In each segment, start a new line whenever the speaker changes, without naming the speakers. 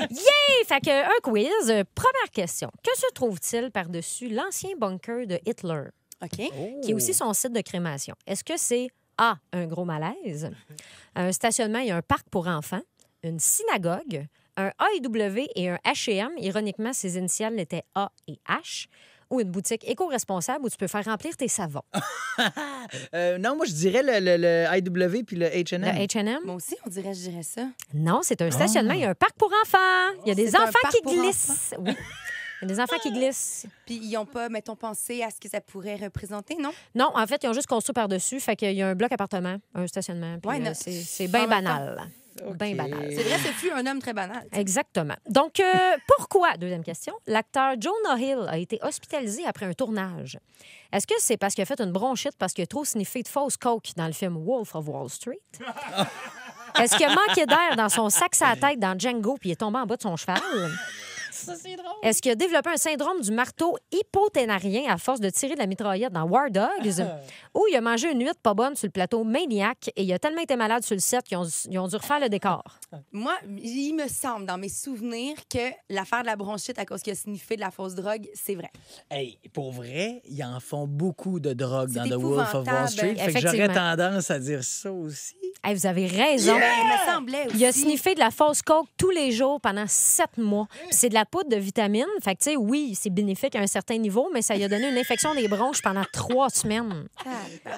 Yay! Fait que un quiz. Première question. Que se trouve-t-il par-dessus l'ancien bunker de Hitler,
OK.
qui est aussi son site de crémation? Est-ce que c'est A, un gros malaise, un stationnement et un parc pour enfants, une synagogue, un AEW et un H&M, ironiquement, ses initiales étaient A et H, ou une boutique éco-responsable où tu peux faire remplir tes savons?
Non, moi, je dirais le IW puis le H&M.
Le H&M?
Moi aussi, je dirais ça.
Non, c'est un stationnement et un parc pour enfants. Il y a des
C'est un
enfants
parc
qui
pour
glissent. Oui. Il y a des enfants qui glissent.
Puis ils n'ont pas, mettons, pensé à ce que ça pourrait représenter, non?
Non, en fait, ils ont juste construit par-dessus. Fait qu'il y a un bloc appartement, un stationnement. Puis,
Ouais, non,
c'est bien
en même
banal. Bien banal.
C'est vrai, ce fut un homme très banal.
Exactement. Donc, pourquoi, deuxième question, l'acteur Jonah Hill a été hospitalisé après un tournage? Est-ce que c'est parce qu'il a fait une bronchite parce qu'il a trop sniffé de fausse coke dans le film Wolf of Wall Street? Est-ce qu'il a manqué d'air dans son sac à la tête dans Django puis il est tombé en bas de son cheval?
Ça, c'est drôle.
Est-ce qu'il a développé un syndrome du marteau hypoténarien à force de tirer de la mitraillette dans War Dogs? Ou il a mangé une huître pas bonne sur le plateau Maniac et il a tellement été malade sur le set qu'ils ont dû refaire le décor?
Moi, il me semble, dans mes souvenirs, que l'affaire de la bronchite à cause qu'il a sniffé de la fausse drogue, c'est vrai.
Hey, pour vrai, ils en font beaucoup de drogue
C'est
dans The Wolf of Wall
épouvantable.
Street. Fait que j'aurais
Effectivement.
tendance à dire ça aussi.
Hey, vous avez raison.
Ben, il me semblait aussi.
Il a sniffé de la fausse coke tous les jours pendant 7 mois. Puis c'est de la poudre de vitamines. Fait que, tu sais, oui, c'est bénéfique à un certain niveau, mais ça lui a donné une infection des bronches pendant 3 semaines.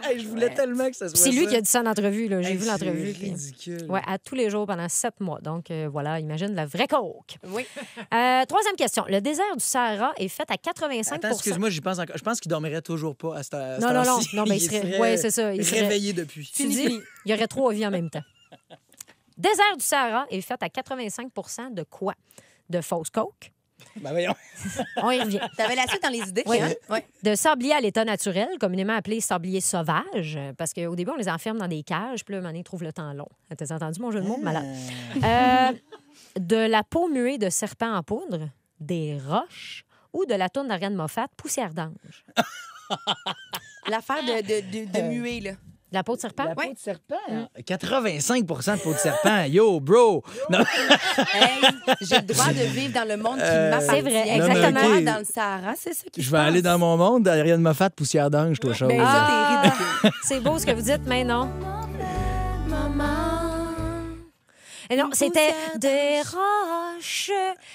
Hey, je voulais tellement que ça soit
Puis c'est lui
ça.
qui a dit ça en entrevue. Là. J'ai
Hey,
vu l'entrevue.
C'est
puis-
ridicule.
Ouais, à tous les jours pendant 7 mois. Donc, voilà, imagine la vraie coke.
Oui.
Troisième question. Le désert du Sahara est fait à 85
Attends, excuse-moi, j'y pense encore. Je pense qu'il dormirait toujours pas à cette
Non, non, non.
heure-ci.
Non, ben, il serait... Ouais, c'est ça. Il serait...
réveillé depuis.
Tu dis, il y aurait 3 vies en même temps. Désert du Sahara est fait à 85 de quoi? De fausse coke.
Ben voyons.
On y revient.
T'avais la suite dans les idées,
Oui.
hein? Oui.
De sablier à l'état naturel, communément appelé sablier sauvage, parce qu'au début, on les enferme dans des cages, puis là, un moment donné, ils trouvent le temps long. T'as entendu mon jeu de mots? Malade. De la peau muée de serpent en poudre, des roches ou de la tourne d'Ariane Moffat, poussière d'ange.
L'affaire de muet, là.
De la peau de serpent?
La peau
Ouais.
de serpent. 85 de peau de serpent. Yo, bro. Non.
Hey, j'ai le droit de vivre dans le monde qui m'appartient.
C'est vrai,
non, mais
exactement.
OK.
Moi, dans le Sahara, c'est ça qui
Je
se
vais
passe.
aller dans mon monde. Ariane Moffat, poussière d'ange, toi, chose.
Ben, ça, t'es ridicule.
C'est beau ce que vous dites, mais non. Et non, c'était des roches.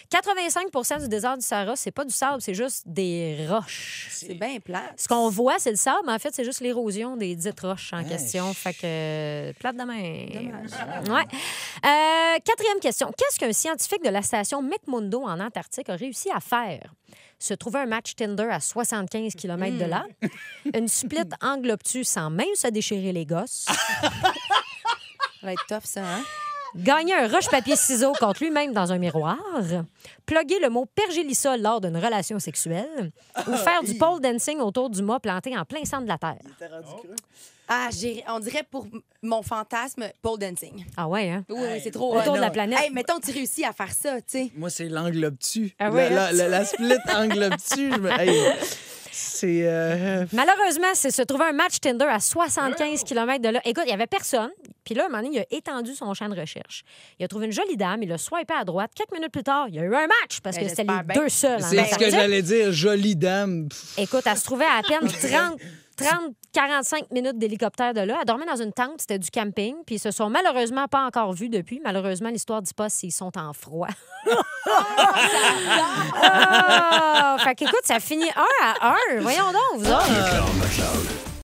85 du désert du Sahara, c'est pas du sable, c'est juste des roches.
C'est bien plat.
Ce qu'on voit, c'est le sable, mais en fait, c'est juste l'érosion des dites roches en
Ouais.
question. Fait que, plate de main.
Dommage.
Ouais. Quatrième question. Qu'est-ce qu'un scientifique de la station McMurdo en Antarctique a réussi à faire? Se trouver un match Tinder à 75 km de là, une split angle obtus sans même se déchirer les gosses,
Ça va être tough, ça, hein?
gagner un roche-papier-ciseaux contre lui-même dans un miroir, plugger le mot pergélisol lors d'une relation sexuelle ou faire du pole dancing autour du mât planté en plein centre de la Terre.
Ah, on dirait pour mon fantasme, pole dancing.
Ah ouais, hein?
Oui, oui, c'est trop...
Autour de la
non.
planète.
Hey, mettons, tu réussis à faire ça, tu sais.
Moi, c'est l'angle obtus.
Ah ouais,
La split angle obtus. Hey, c'est...
Malheureusement, c'est se trouver un match Tinder à 75 km de là. Écoute, il n'y avait personne. Puis là, un moment donné, il a étendu son champ de recherche. Il a trouvé une jolie dame, il a swipé à droite. Quelques minutes plus tard, il y a eu un match parce que
Ben,
c'était les
j'espère bien.
deux seuls en
C'est ce que
Antarctique.
j'allais dire. Jolie dame. Pff,
Écoute, elle se trouvait à peine 45 minutes d'hélicoptère de là. Elle dormait dans une tente, c'était du camping. Puis ils se sont malheureusement pas encore vus depuis. Malheureusement, l'histoire ne dit pas s'ils sont en froid. Fait qu'écoute, ça finit 1-1. Voyons donc, vous autres.